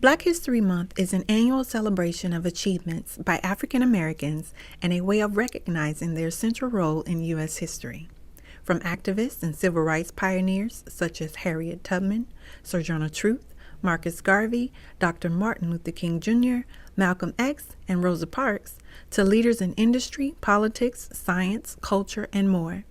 Black History Month is an annual celebration of achievements by African Americans and a way of recognizing their central role in U.S. history. From activists and civil rights pioneers such as Harriet Tubman, Sojourner Truth, Marcus Garvey, Dr. Martin Luther King Jr., Malcolm X, and Rosa Parks, to leaders in industry, politics, science, culture, and more.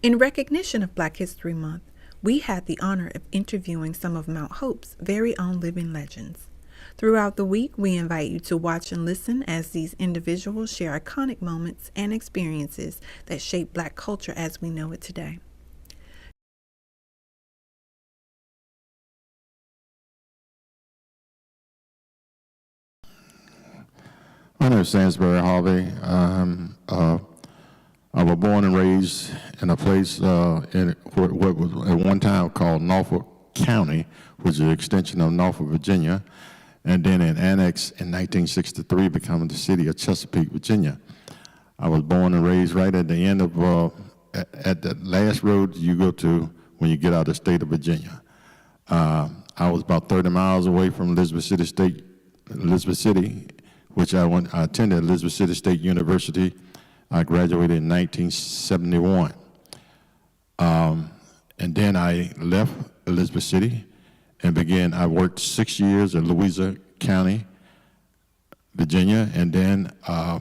In recognition of Black History Month, we had the honor of interviewing some of Mount Hope's very own living legends. Throughout the week, we invite you to watch and listen as these individuals share iconic moments and experiences that shape Black culture as we know it today. My name is Sansberry Harvey. I was born and raised in a place in what was at one time called Norfolk County, which is an extension of Norfolk, Virginia, and then it annexed in 1963, becoming the city of Chesapeake, Virginia. I was born and raised right at the end of, at the last road you go to when you get out of the state of Virginia. I was about 30 miles away from Elizabeth City, which I attended Elizabeth City State University. I graduated in 1971. And then I left Elizabeth City and I worked 6 years in Louisa County, Virginia, and then I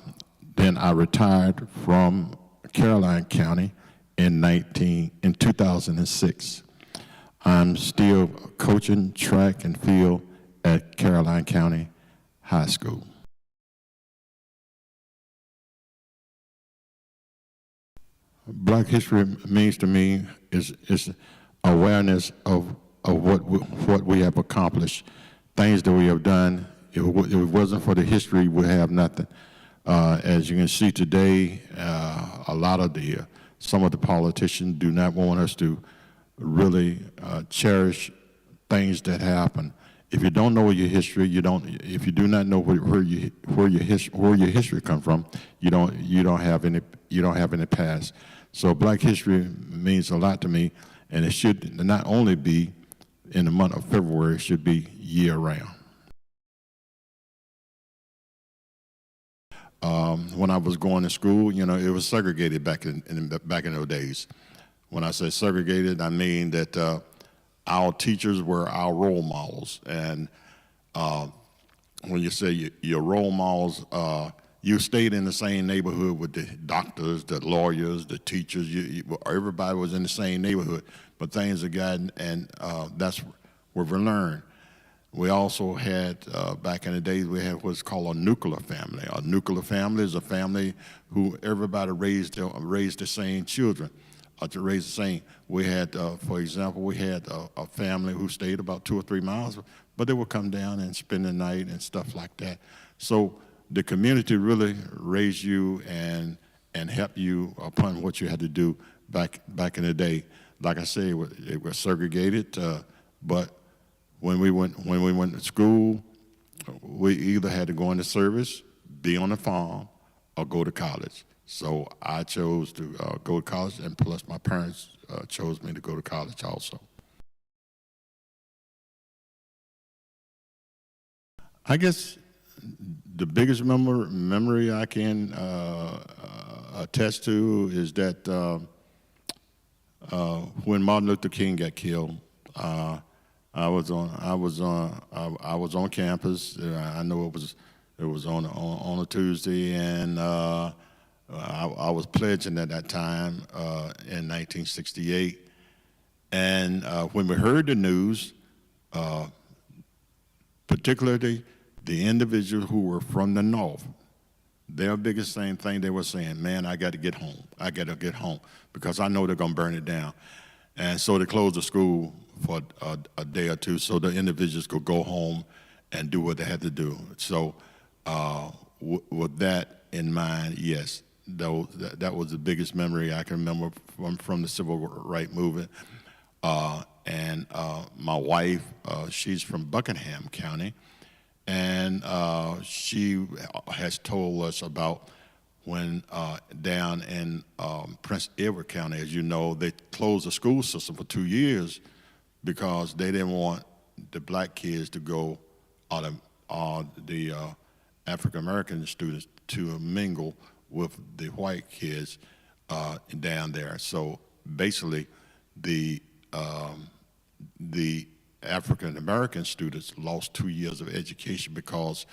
retired from Caroline County in 2006. I'm still coaching track and field at Caroline County High School. Black history means to me is awareness of what we have accomplished, things that we have done. If it wasn't for the history, we have nothing. As you can see today, some of the politicians do not want us to really cherish things that happen. If you don't know your history, if you do not know where your history comes from, you don't have any past. So Black history means a lot to me, and it should not only be in the month of February, it should be year round. When I was going to school, it was segregated back in those days. When I say segregated, I mean that our teachers were our role models, and when you say your role models, you stayed in the same neighborhood with the doctors, the lawyers, the teachers. Everybody was in the same neighborhood, but things have gotten, and that's where we learned. We also had, back in the days, we had what's called a nuclear family. A nuclear family is a family who everybody raised the same children, to raise the same. We had, for example, we had a family who stayed about 2 or 3 miles, but they would come down and spend the night and stuff like that. So the community really raised you and helped you upon what you had to do back in the day. Like I say, it was segregated, but when we went to school, we either had to go into service, be on the farm, or go to college. So I chose to go to college, and plus my parents chose me to go to college also. I guess the biggest memory I can attest to is that when Martin Luther King got killed, I was on campus. I know it was on a Tuesday, and I was pledging at that time in 1968. And when we heard the news, particularly the individuals who were from the North, their biggest thing they were saying, man, I got to get home. I got to get home because I know they're going to burn it down. And so they closed the school for a day or two so the individuals could go home and do what they had to do. So with that in mind, yes, that was the biggest memory I can remember from the civil rights movement. And my wife, she's from Buckingham County, and she has told us about when down in Prince Edward County, as you know, they closed the school system for 2 years because they didn't want the black kids to go the African American students to mingle with the white kids down there. So basically, the African American students lost 2 years of education because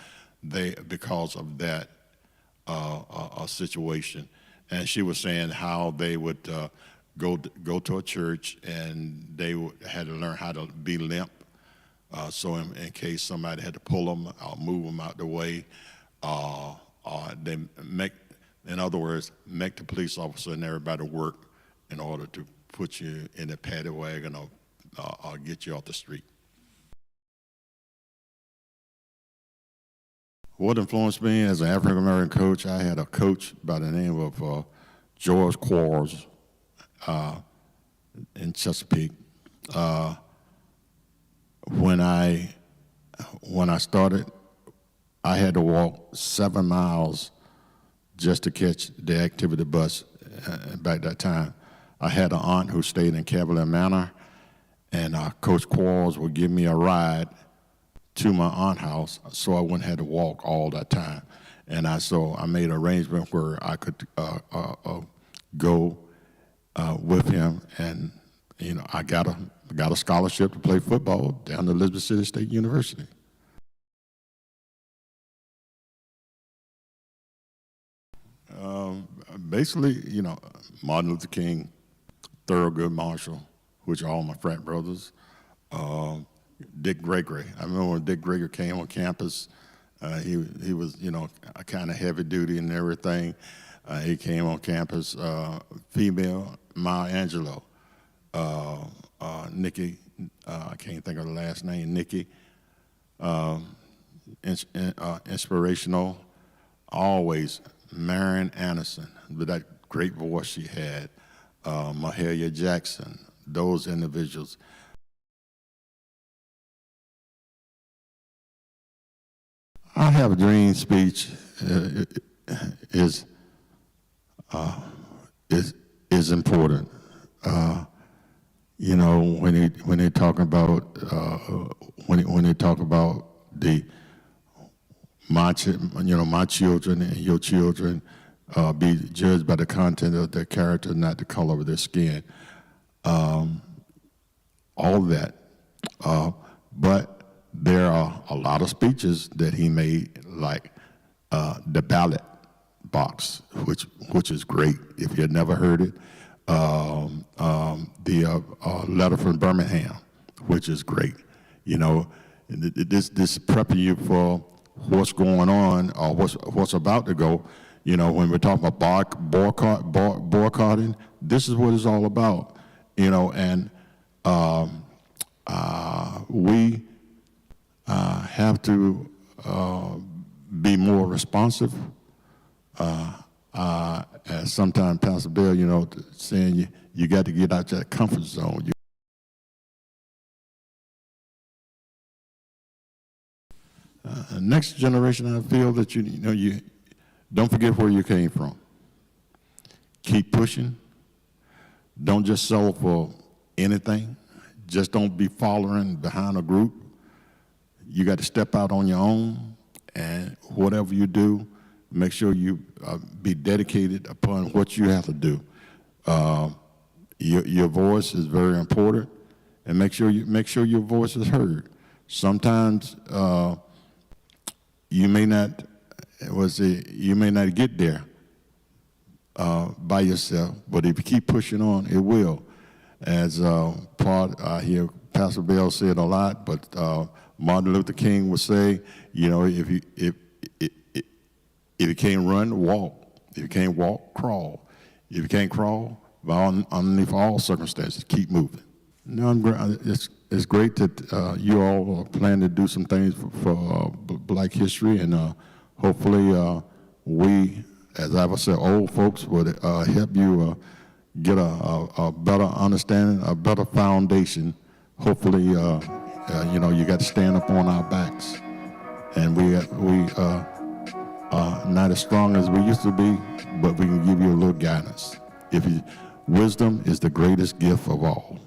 of that situation. And she was saying how they would go to a church and they had to learn how to be limp. So in case somebody had to pull them or move them out the way, they in other words, make the police officer and everybody work in order to put you in a paddy wagon or get you off the street. What influenced me as an African American coach? I had a coach by the name of George Quarles in Chesapeake. When I started, I had to walk 7 miles just to catch the activity bus back that time. I had an aunt who stayed in Cavalier Manor, and Coach Quarles would give me a ride to my aunt's house, so I wouldn't have to walk all that time. And so I made an arrangement where I could go with him, and I got a scholarship to play football down at Elizabeth City State University. Basically, Martin Luther King, Thurgood Marshall, which are all my frat brothers, Dick Gregory. I remember when Dick Gregory came on campus, he was, a kind of heavy duty and everything. He came on campus, female, Maya Angelou, Nikki, I can't think of the last name, Nikki, inspirational, always Marian Anderson, with that great voice she had, Mahalia Jackson, those individuals. I have a dream speech is important. When they talk about when they talk about my children and your children be judged by the content of their character, not the color of their skin. All that, but there are a lot of speeches that he made, like the ballot box, which is great if you had never heard it. The letter from Birmingham, which is great. This prepping you for what's going on or what's about to go. When we're talking about boycotting, this is what it's all about. And we have to be more responsive. As sometimes Pastor Bill, saying you got to get out that comfort zone. Next generation, I feel that you don't forget where you came from. Keep pushing. Don't just settle for anything. Just don't be following behind a group. You got to step out on your own, and whatever you do, make sure you be dedicated upon what you have to do. Your voice is very important, and make sure your voice is heard. Sometimes you may not get there by yourself, but if you keep pushing on, it will. As I hear Pastor Bell say it a lot, but Martin Luther King would say, if you can't run, walk. If you can't walk, crawl. If you can't crawl, underneath all circumstances, keep moving. No, it's great that you all are planning to do some things for Black history, and hopefully we, as I would say, old folks would help you get a better understanding, a better foundation. Hopefully, you got to stand up on our backs, and we not as strong as we used to be, but we can give you a little guidance. Wisdom is the greatest gift of all.